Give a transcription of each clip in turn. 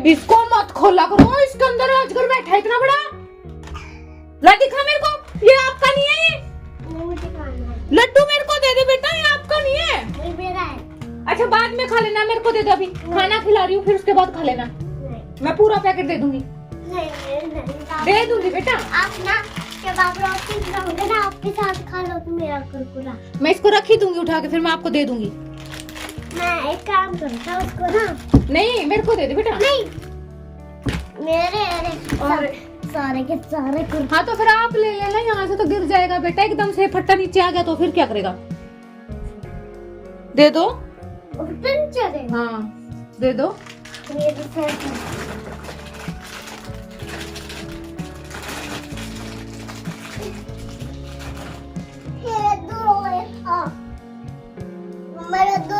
इसको मत खोला करो, इसके अंदर अजगर बैठा है इतना बड़ा। ला दिखा मेरे को, ये आपका नहीं है। ये लड्डू मेरे को दे दे बेटा, ये आपका नहीं है। मेरा है। अच्छा बाद में खा लेना, मेरे को दे दे, अभी खाना खिला रही हूँ फिर उसके बाद खा लेना। मैं पूरा पैकेट दे दूंगी। दे दूंगी बेटा। आप ना जब आप रोटी खाओगे ना आपके साथ खा लो तो मेरा कुरकुरा। मैं इसको रख ही दूंगी उठा के, फिर मैं आपको दे दूंगी। मैं एक काम करूँगा उसको ना। नहीं मेरे को दे दे बेटा। नहीं मेरे और सारे के सारे कुरकुरे। हाँ तो फिर आप ले लेना, यहाँ से तो गिर जाएगा बेटा, एकदम से फट्टा नीचे आ गया तो फिर क्या करेगा। दे दो। हाँ दे दो। ये तो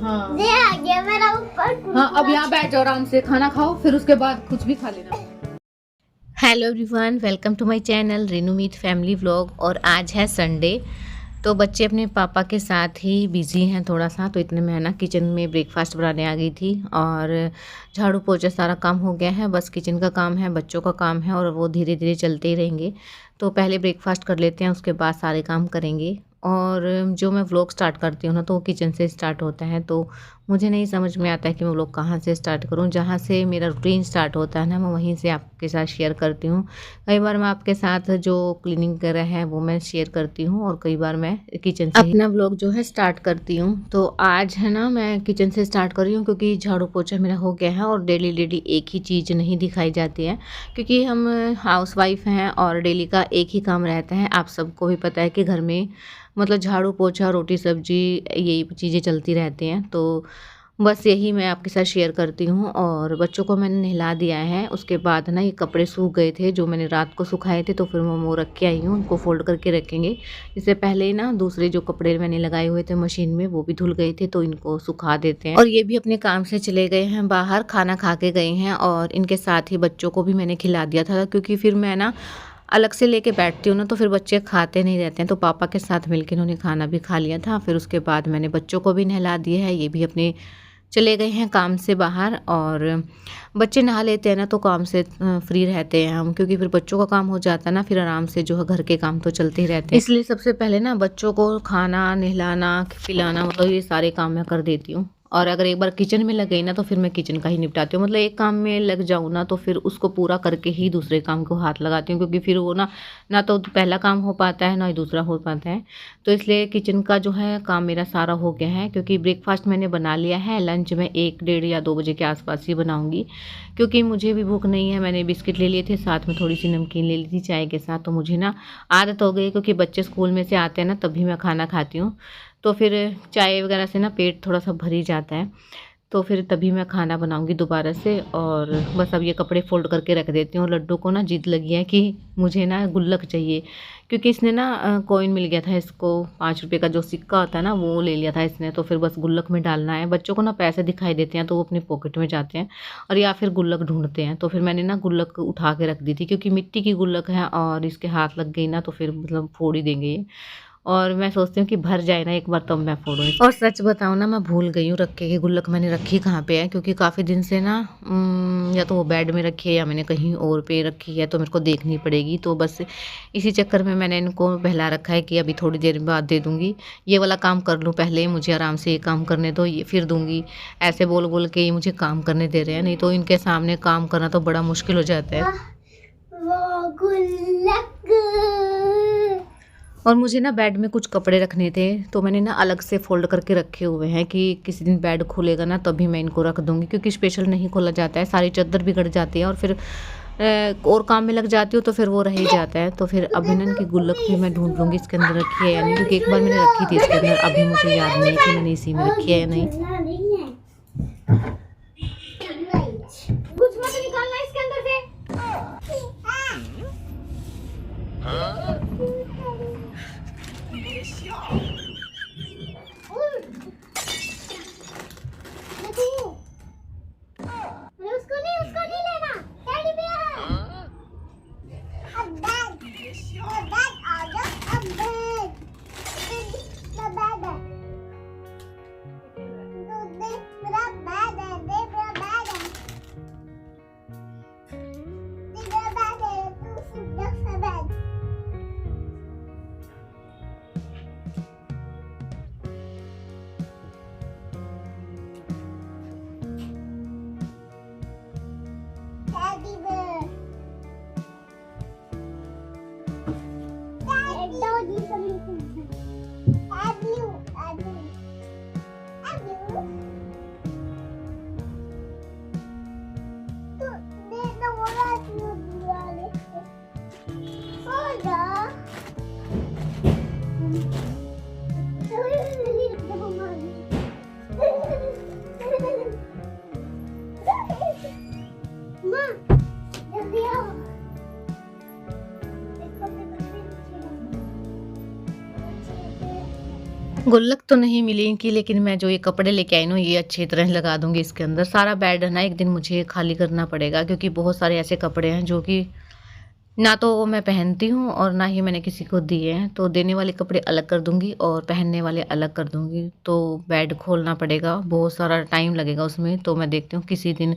हाँ ये आ गया मेरा ऊपर। हाँ अब यहाँ बैठ जाओ, आराम से खाना खाओ, फिर उसके बाद कुछ भी खा लेना। Hello everyone, welcome to my channel Renu Meet family vlog. और आज है संडे, तो बच्चे अपने पापा के साथ ही बिज़ी हैं थोड़ा सा। तो इतने में है ना किचन में ब्रेकफास्ट बनाने आ गई थी और झाड़ू पोछा सारा काम हो गया है। बस किचन का काम है, बच्चों का काम है और वो धीरे धीरे चलते ही रहेंगे। तो पहले ब्रेकफास्ट कर लेते हैं, उसके बाद सारे काम करेंगे। और जो मैं व्लॉग स्टार्ट करती हूँ ना तो वो किचन से स्टार्ट होता है, तो मुझे नहीं समझ में आता है कि मैं व्लॉग कहाँ से स्टार्ट करूँ। जहाँ से मेरा रूटीन स्टार्ट होता है ना मैं वहीं से आपके साथ शेयर करती हूँ। कई बार मैं आपके साथ जो क्लीनिंग कर रहा है वो मैं शेयर करती हूँ और कई बार मैं किचन से अपना व्लॉग जो है स्टार्ट करती हूँ। तो आज है ना मैं किचन से स्टार्ट कर रही हूँ क्योंकि झाड़ू पोछा मेरा हो गया है और डेली एक ही चीज़ नहीं दिखाई जाती है, क्योंकि हम हाउसवाइफ हैं और डेली का एक ही काम रहता है। आप सबको भी पता है कि घर में मतलब झाड़ू पोछा रोटी सब्जी यही चीज़ें चलती रहती हैं। तो बस यही मैं आपके साथ शेयर करती हूँ। और बच्चों को मैंने नहला दिया है, उसके बाद ना ये कपड़े सूख गए थे जो मैंने रात को सुखाए थे, तो फिर मैं वो रख के आई हूँ, उनको फोल्ड करके रखेंगे। इससे पहले ना दूसरे जो कपड़े मैंने लगाए हुए थे मशीन में वो भी धुल गए थे, तो इनको सुखा देते हैं। और ये भी अपने काम से चले गए हैं बाहर, खाना खा के गए हैं। और इनके साथ ही बच्चों को भी मैंने खिला दिया था, क्योंकि फिर मैं ना अलग से लेके बैठती हूँ ना तो फिर बच्चे खाते नहीं रहते हैं। तो पापा के साथ मिलकर इन्होंने खाना भी खा लिया था। फिर उसके बाद मैंने बच्चों को भी नहला दिया है, ये भी अपने चले गए हैं काम से बाहर। और बच्चे नहा लेते हैं ना तो काम से फ्री रहते हैं हम, क्योंकि फिर बच्चों का काम हो जाता है ना, फिर आराम से जो है घर के काम तो चलते ही रहते हैं। इसलिए सबसे पहले ना बच्चों को खाना नहलाना खिलाना मतलब ये सारे काम मैं कर देती हूँ। और अगर एक बार किचन में लग गई ना तो फिर मैं किचन का ही निपटाती हूँ। मतलब एक काम में लग जाऊँ ना तो फिर उसको पूरा करके ही दूसरे काम को हाथ लगाती हूँ, क्योंकि फिर वो ना तो पहला काम हो पाता है ना ही दूसरा हो पाता है। तो इसलिए किचन का जो है काम मेरा सारा हो गया है, क्योंकि ब्रेकफास्ट मैंने बना लिया है। लंच में 1, 1:30 या 2 बजे के आसपास ही बनाऊँगी, क्योंकि मुझे भी भूख नहीं है। मैंने बिस्किट ले लिए थे, साथ में थोड़ी सी नमकीन ले ली थी चाय के साथ। तो मुझे ना आदत हो गई, क्योंकि बच्चे स्कूल में से आते हैं ना तभी मैं खाना खाती हूँ, तो फिर चाय वगैरह से ना पेट थोड़ा सा भर ही जाता है। तो फिर तभी मैं खाना बनाऊंगी दोबारा से। और बस अब ये कपड़े फोल्ड करके रख देती हूँ। लड्डू को ना जिद लगी है कि मुझे ना गुल्लक चाहिए, क्योंकि इसने ना कॉइन मिल गया था इसको, 5 रुपये का जो सिक्का होता है ना वो ले लिया था इसने। तो फिर बस गुल्लक में डालना है। बच्चों को ना पैसे दिखाई देते हैं तो वो अपने पॉकेट में जाते हैं और या फिर गुल्लक ढूंढते हैं। तो फिर मैंने ना गुल्लक उठा के रख दी थी, क्योंकि मिट्टी की गुल्लक है और इसके हाथ लग गई ना तो फिर मतलब फोड़ ही देंगे ये। और मैं सोचती हूँ कि भर जाए ना एक बार तब मैं फोड़ूँ। और सच बताऊँ ना मैं भूल गई हूँ रख के कि गुल्लक मैंने रखी कहाँ पे है, क्योंकि काफ़ी दिन से ना या तो वो बेड में रखी है या मैंने कहीं और पे रखी है, तो मेरे को देखनी पड़ेगी। तो बस इसी चक्कर में मैंने इनको बहला रखा है कि अभी थोड़ी देर बाद दे दूँगी, ये वाला काम कर लूँ पहले, मुझे आराम से ये काम करने दो, ये फिर दूँगी। ऐसे बोल बोल के ये मुझे काम करने दे रहे हैं, नहीं तो इनके सामने काम करना तो बड़ा मुश्किल हो जाता है। वो गुल्लक। और मुझे ना बेड में कुछ कपड़े रखने थे, तो मैंने ना अलग से फोल्ड करके रखे हुए हैं कि किसी दिन बेड खुलेगा ना तभी मैं इनको रख दूँगी, क्योंकि स्पेशल नहीं खोला जाता है, सारी चादर बिगड़ जाती है और फिर और काम में लग जाती हूँ तो फिर वो रह ही जाता है। तो फिर अभी ना इनकी गुल्लक भी मैं ढूंढ लूँगी इसके अंदर रखी है या नहीं, क्योंकि एक बार मैंने रखी थी इसके अंदर, अभी मुझे याद नहीं है कि मैंने इसी में रखी है या नहीं। कुछ मत निकालना इसके अंदर से। उसको नहीं लेना, टेडी बियर। अब बैग आ जाओ, अब बैग। गुल्लक तो नहीं मिलेंगी, लेकिन मैं जो ये कपड़े लेके आई हूँ ये अच्छी तरह लगा दूंगी इसके अंदर। सारा बेड है ना एक दिन मुझे खाली करना पड़ेगा, क्योंकि बहुत सारे ऐसे कपड़े हैं जो कि ना तो वो मैं पहनती हूँ और ना ही मैंने किसी को दिए हैं। तो देने वाले कपड़े अलग कर दूंगी और पहनने वाले अलग कर दूंगी। तो बेड खोलना पड़ेगा, बहुत सारा टाइम लगेगा उसमें। तो मैं देखती हूँ किसी दिन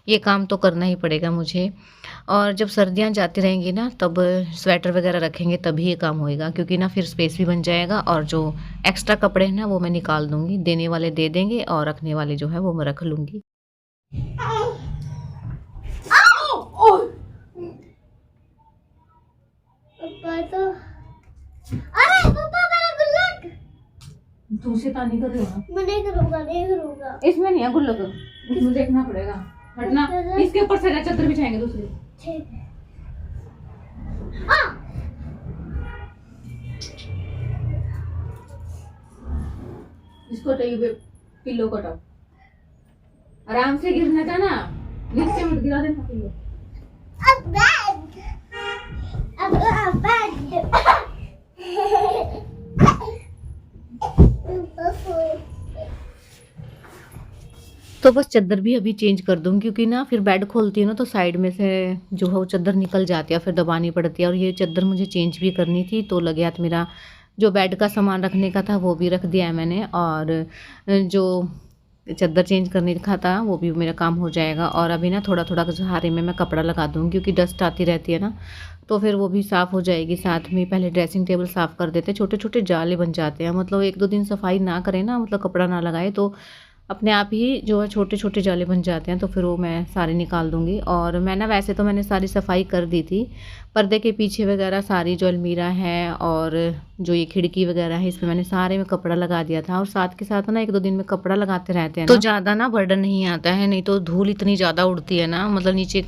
ये काम तो करना ही पड़ेगा मुझे। और जब सर्दियाँ जाती रहेंगी ना तब स्वेटर वगैरह रखेंगे तभी ये काम होएगा, क्योंकि ना फिर स्पेस भी बन जाएगा। और जो एक्स्ट्रा कपड़े हैं ना वो मैं निकाल दूंगी, देने वाले दे देंगे और रखने वाले जो है वो मैं रख लूँगी। अरे पापा मेरा गुल्लक। तू शैतानी कर रही हो ना? मैं नहीं करूँगा। इसमें नहीं है गुल्लक, इसमें देखना पड़ेगा। हटना, इसके ऊपर से चादर बिछाएंगे दूसरी। ठीक है। इसको चाहिए पिल्लो कटाओ, आराम से गिरना था ना, नीचे मत गिरा देना पिल्लो। तो बस चादर भी अभी चेंज कर दूँगी, क्योंकि ना फिर बेड खोलती हूँ ना तो साइड में से जो है वो चादर निकल जाती है, फिर दबानी पड़ती है। और ये चादर मुझे चेंज भी करनी थी, तो लगे हाथ मेरा जो बेड का सामान रखने का था वो भी रख दिया है मैंने, और जो चादर चेंज करने का था वो भी मेरा काम हो जाएगा। और अभी ना थोड़ा थोड़ा सहारे में मैं कपड़ा लगा दूँगी, क्योंकि डस्ट आती रहती है ना, तो फिर वो भी साफ़ हो जाएगी। साथ में पहले ड्रेसिंग टेबल साफ़ कर देते, छोटे छोटे जाले बन जाते हैं। मतलब 1-2 दिन सफाई ना करें ना, मतलब कपड़ा ना लगाए तो अपने आप ही जो है छोटे छोटे जाले बन जाते हैं। तो फिर वो मैं सारे निकाल दूँगी। और मैं ना वैसे तो मैंने सारी सफाई कर दी थी, पर्दे के पीछे वगैरह सारी जो अलमीरा है और जो ये खिड़की वगैरह है इसमें मैंने सारे में कपड़ा लगा दिया था। और साथ के साथ ना 1-2 दिन में कपड़ा लगाते रहते हैं तो ज़्यादा ना बर्डन नहीं आता है। नहीं तो धूल इतनी ज़्यादा उड़ती है ना, मतलब नीचे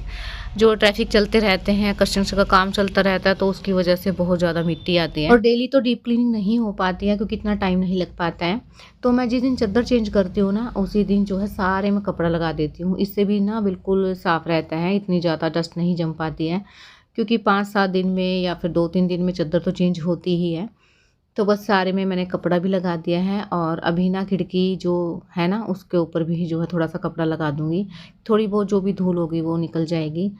जो ट्रैफिक चलते रहते हैं, कंस्ट्रक्शन का काम चलता रहता है, तो उसकी वजह से बहुत ज़्यादा मिट्टी आती है। और डेली तो डीप क्लीनिंग नहीं हो पाती है, क्योंकि इतना टाइम नहीं लग पाता है। तो मैं जिस दिन चादर चेंज करती हूँ ना उसी दिन जो है सारे में कपड़ा लगा देती हूँ। इससे भी ना बिल्कुल साफ़ रहता है, इतनी ज़्यादा डस्ट नहीं जम पाती है, क्योंकि 5-7 दिन में या फिर 2-3 दिन में चादर तो चेंज होती ही है। तो बस सारे में मैंने कपड़ा भी लगा दिया है। और अभी ना खिड़की जो है ना उसके ऊपर भी जो है थोड़ा सा कपड़ा लगा दूँगी, थोड़ी बहुत जो भी धूल होगी वो निकल जाएगी।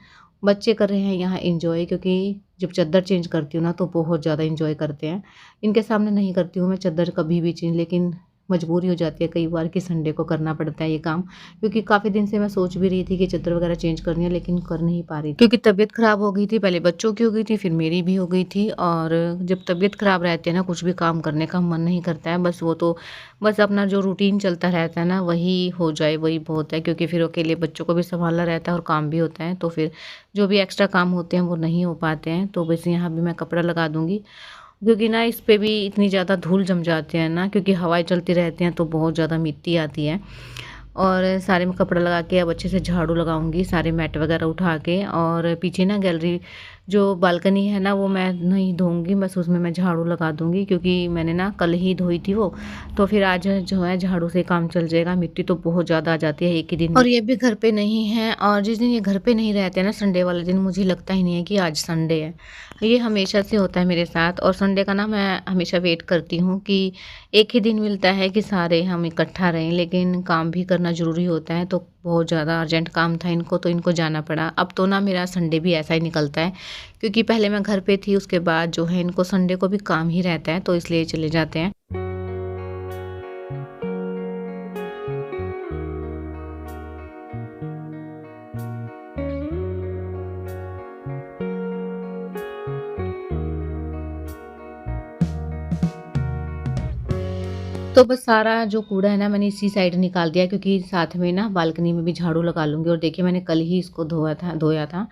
बच्चे कर रहे हैं यहाँ एंजॉय, क्योंकि जब चादर चेंज करती हूँ ना तो बहुत ज़्यादा एंजॉय करते हैं। इनके सामने नहीं करती हूँ मैं चादर कभी भी चेंज, लेकिन मजबूरी हो जाती है कई बार कि संडे को करना पड़ता है ये काम, क्योंकि काफ़ी दिन से मैं सोच भी रही थी कि चादर वगैरह चेंज करनी है, लेकिन कर नहीं पा रही थी, क्योंकि तबीयत ख़राब हो गई थी। पहले बच्चों की हो गई थी, फिर मेरी भी हो गई थी। और जब तबीयत ख़राब रहती है ना कुछ भी काम करने का मन नहीं करता है। बस वो तो बस अपना जो रूटीन चलता रहता है ना वही हो जाए वही बहुत है, क्योंकि फिर अकेले बच्चों को भी संभालना रहता है और काम भी होता है, तो फिर जो भी एक्स्ट्रा काम होते हैं वो नहीं हो पाते हैं। तो बस यहाँ भी मैं कपड़ा लगा दूँगी, क्योंकि ना इस पे भी इतनी ज़्यादा धूल जम जाती है ना, क्योंकि हवाएं चलती रहती हैं तो बहुत ज़्यादा मिट्टी आती है। और सारे में कपड़ा लगा के अब अच्छे से झाड़ू लगाऊंगी, सारे मैट वगैरह उठा के। और पीछे ना गैलरी जो बालकनी है ना वो मैं नहीं धोऊंगी, बस उसमें मैं झाड़ू लगा दूंगी, क्योंकि मैंने ना कल ही धोई थी वो, तो फिर आज जो है झाड़ू से काम चल जाएगा। मिट्टी तो बहुत ज़्यादा आ जाती है एक ही दिन में। और ये भी घर पे नहीं है, और जिस दिन ये घर पे नहीं रहते हैं ना संडे वाले दिन मुझे लगता ही नहीं है कि आज संडे है। ये हमेशा से होता है मेरे साथ। और संडे का ना मैं हमेशा वेट करती हूँ कि एक ही दिन मिलता है कि सारे हम इकट्ठा रहें, लेकिन काम भी करना ज़रूरी होता है। तो बहुत ज़्यादा अर्जेंट काम था इनको, तो इनको जाना पड़ा। अब तो ना मेरा संडे भी ऐसा ही निकलता है, क्योंकि पहले मैं घर पे थी, उसके बाद जो है इनको संडे को भी काम ही रहता है, तो इसलिए चले जाते हैं। तो बस सारा जो कूड़ा है ना मैंने इसी साइड निकाल दिया, क्योंकि साथ में ना बालकनी में भी झाड़ू लगा लूँगी। और देखिए मैंने कल ही इसको धोया था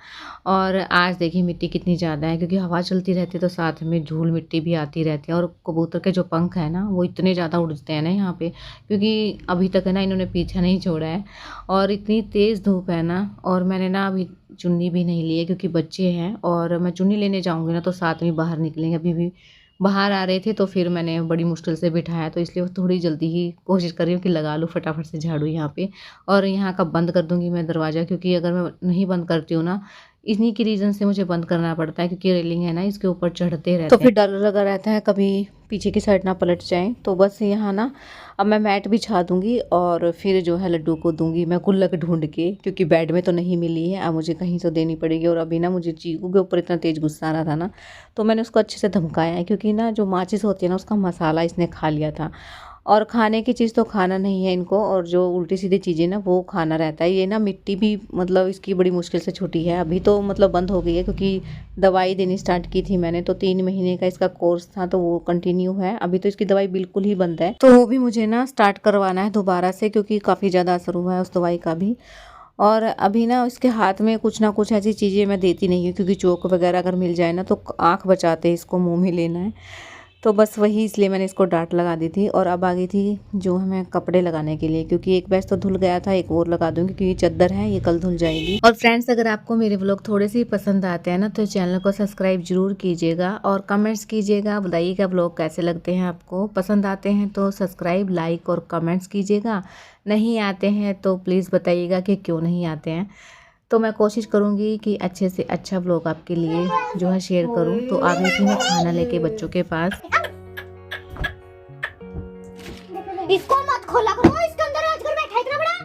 और आज देखिए मिट्टी कितनी ज़्यादा है, क्योंकि हवा चलती रहती है तो साथ में धूल मिट्टी भी आती रहती है। और कबूतर के जो पंख है ना वो इतने ज़्यादा उड़ते हैं ना यहाँ पे, क्योंकि अभी तक है ना इन्होंने पीछा नहीं छोड़ा है। और इतनी तेज़ धूप है ना, और मैंने ना अभी चुन्नी भी नहीं ली है क्योंकि बच्चे हैं, और मैं चुन्नी लेने जाऊँगी ना तो साथ में बाहर निकलेंगे। अभी भी बाहर आ रहे थे तो फिर मैंने बड़ी मुश्किल से बिठाया, तो इसलिए थोड़ी जल्दी ही कोशिश कर रही हूँ कि लगा लूँ फटाफट से झाड़ू यहाँ पे। और यहाँ का बंद कर दूँगी मैं दरवाज़ा, क्योंकि अगर मैं नहीं बंद करती हूँ ना, इन्हीं की रीज़न से मुझे बंद करना पड़ता है, क्योंकि रेलिंग है ना इसके ऊपर चढ़ते रहते हैं, तो फिर डर लगा रहता है कभी पीछे की साइड ना पलट जाए। तो बस यहाँ ना अब मैं मैट बिछा दूँगी और फिर जो है लड्डू को दूँगी मैं गुल्लक ढूंढ के, क्योंकि बेड में तो नहीं मिली है, अब मुझे कहीं तो देनी पड़ेगी। और अभी ना मुझे चीकू के ऊपर इतना तेज़ गुस्सा आ रहा था ना, तो मैंने उसको अच्छे से धमकाया है, क्योंकि ना जो माचिस होती है ना उसका मसाला इसने खा लिया था। और खाने की चीज़ तो खाना नहीं है इनको, और जो उल्टी सीधी चीज़ें ना वो खाना रहता है। ये ना मिट्टी भी मतलब इसकी बड़ी मुश्किल से छूटी है, अभी तो मतलब बंद हो गई है, क्योंकि दवाई देनी स्टार्ट की थी मैंने, तो 3 महीने का इसका कोर्स था तो वो कंटिन्यू है। अभी तो इसकी दवाई बिल्कुल ही बंद है, तो वो भी मुझे ना स्टार्ट करवाना है दोबारा से, क्योंकि काफ़ी ज़्यादा असर हुआ है उस दवाई का भी। और अभी ना इसके हाथ में कुछ ना कुछ ऐसी चीज़ें मैं देती नहीं हूँ, क्योंकि चोक वगैरह अगर मिल जाए ना तो आँख बचाते इसको मुँह में लेना है, तो बस वही इसलिए मैंने इसको डांट लगा दी थी। और अब आ गई थी जो हमें कपड़े लगाने के लिए, क्योंकि एक बैच तो धुल गया था, एक और लगा दूंगी, क्योंकि ये चादर है ये कल धुल जाएगी। और फ्रेंड्स अगर आपको मेरे व्लॉग थोड़े से पसंद आते हैं ना तो चैनल को सब्सक्राइब जरूर कीजिएगा और कमेंट्स कीजिएगा, बताइएगा व्लॉग कैसे लगते हैं आपको। पसंद आते हैं तो सब्सक्राइब, लाइक और कमेंट्स कीजिएगा, नहीं आते हैं तो प्लीज़ बताइएगा कि क्यों नहीं आते हैं। तो मैं कोशिश करूँगी कि अच्छे से अच्छा व्लॉग आपके लिए जो है शेयर करूँ। तो आ गई थी मैं खाना लेके बच्चों के पास। इसको मत खोला करो, इसके अंदर अजगर बैठा है इतना बड़ा।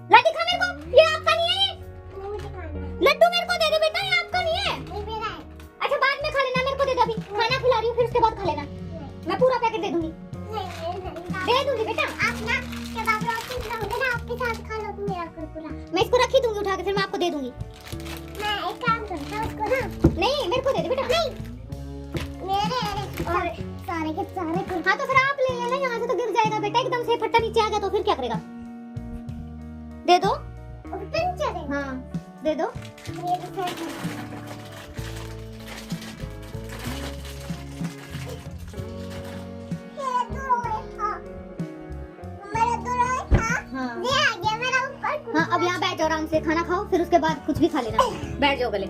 ला दिखा मेरे को, ये आपका नहीं है ये। लड्डू मेरे को दे दे बेटा, ये आपका नहीं है। मेरा है। अच्छा बाद में खा लेना, मेरे को दे दे अभी। खाना खिला रही हूँ फिर उसके बाद खा लेना। मैं पूरा पैकेट दे दूंगी। दे दूंगी बेटा। आप ना कबाब रोटी खाओगे ना, आपके साथ खा लो मेरा कुरकुरा। मैं इसको रखी दूंगी उठा के, फिर मैं आपको दे दूंगी। मैं एक काम करता हूं उसको ना। नहीं मेरे को दे दे बेटा। नहीं मेरे और सारे के सारे। हाँ तो फिर आप ले लेना, यहाँ से तो गिर जाएगा बेटा, एकदम से फट्टा नीचे आ गया तो फिर क्या करेगा। दे दो। हाँ दे दो। हाँ अब यहाँ बैठो आराम से, खाना खाओ फिर उसके बाद कुछ भी खा लेना। बैठ जाओ गले।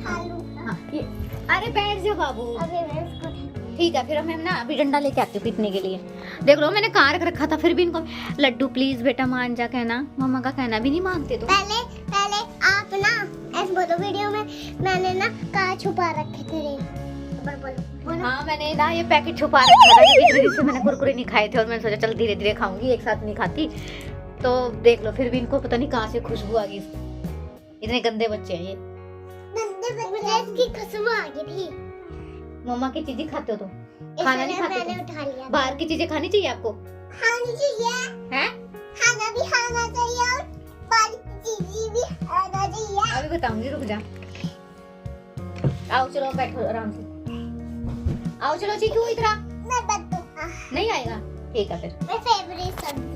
हाँ अरे बैठ जाओ बाबू। ठीक है फिर मैं ना अभी डंडा लेके आती हूँ पीटने के लिए। देख लो मैंने कहाँ रख रखा था, फिर भी इनको लड्डू प्लीज बेटा मान जा कहना, मम्मा का कहना भी नहीं मानते। तो पहले आप ना ऐसे बोलो वीडियो में मैंने ना कहाँ छुपा रखे थे। हाँ मैंने ना ये पैकेट छुपा रखा था, क्योंकि मैंने कुरकुरे नहीं खाए थे और मैंने सोचा चल धीरे धीरे खाऊंगी, एक साथ नहीं खाती। तो देख लो फिर भी इनको पता नहीं कहाँ से खुशबू आ गई। इतने गंदे बच्चे हैं ये। इसकी खुशबू आ गई थी। मम्मा की चीजें खाते हो तो खाना नहीं खाते मैंने उठा लिया। बाहर की चीजें खानी चाहिए आपको। खानी चाहिए हैं? खाना भी खाना चाहिए और बाहर की चीजें भी खाना चाहिए। अभी बताऊंगी, रुक जा। आओ चलो बैठो आराम से। आओ चलो चीकू इधर आ। मैं नहीं आएगा। ठीक है फिर। मेरी फेवरेट सब्जी